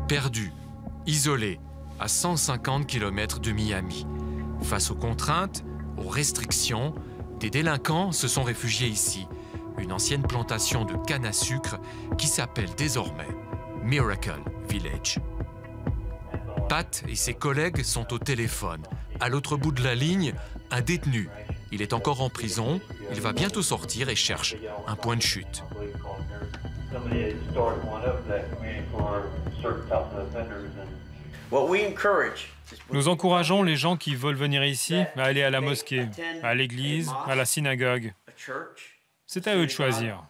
Perdus, isolés, à 150 km de Miami. Face aux contraintes, aux restrictions, des délinquants se sont réfugiés ici, une ancienne plantation de canne à sucre qui s'appelle désormais Miracle Village. Pat et ses collègues sont au téléphone. À l'autre bout de la ligne, un détenu. Il est encore en prison, il va bientôt sortir et cherche un point de chute. Nous encourageons les gens qui veulent venir ici à aller à la mosquée, à l'église, à la synagogue. C'est à eux de choisir.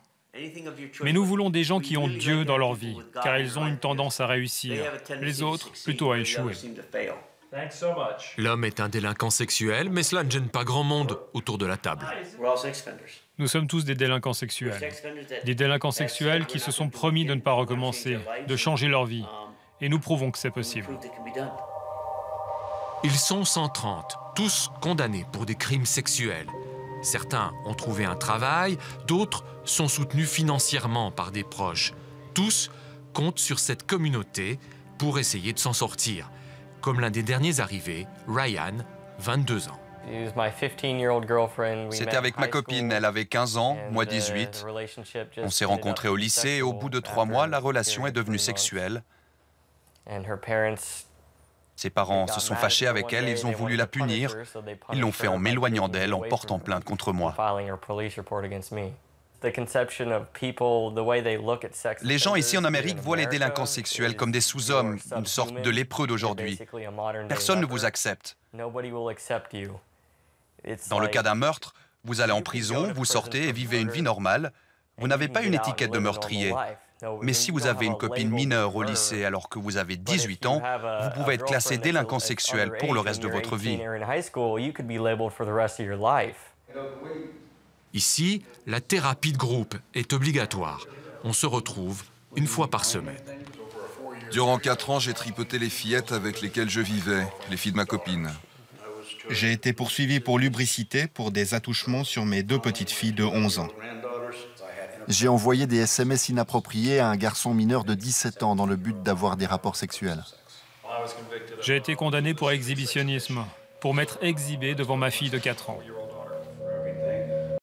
Mais nous voulons des gens qui ont Dieu dans leur vie, car ils ont une tendance à réussir, les autres plutôt à échouer. L'homme est un délinquant sexuel, mais cela ne gêne pas grand monde autour de la table. Nous sommes tous des délinquants sexuels. Des délinquants sexuels qui se sont promis de ne pas recommencer, de changer leur vie. Et nous prouvons que c'est possible. Ils sont 130, tous condamnés pour des crimes sexuels. Certains ont trouvé un travail, d'autres sont soutenus financièrement par des proches. Tous comptent sur cette communauté pour essayer de s'en sortir. Comme l'un des derniers arrivés, Ryan, 22 ans. C'était avec ma copine, elle avait 15 ans, moi 18. On s'est rencontrés au lycée et au bout de 3 mois, la relation est devenue sexuelle. Ses parents se sont fâchés avec elle, ils ont voulu la punir. Ils l'ont fait en m'éloignant d'elle, en portant plainte contre moi. Les gens ici en Amérique voient les délinquants sexuels comme des sous-hommes, une sorte de lépreux d'aujourd'hui. Personne ne vous accepte. Dans le cas d'un meurtre, vous allez en prison, vous sortez et vivez une vie normale. Vous n'avez pas une étiquette de meurtrier. Mais si vous avez une copine mineure au lycée alors que vous avez 18 ans, vous pouvez être classé délinquant sexuel pour le reste de votre vie. Ici, la thérapie de groupe est obligatoire. On se retrouve une fois par semaine. Durant 4 ans, j'ai tripoté les fillettes avec lesquelles je vivais, les filles de ma copine. J'ai été poursuivi pour lubricité pour des attouchements sur mes 2 petites filles de 11 ans. J'ai envoyé des SMS inappropriés à un garçon mineur de 17 ans dans le but d'avoir des rapports sexuels. J'ai été condamné pour exhibitionnisme, pour m'être exhibé devant ma fille de 4 ans.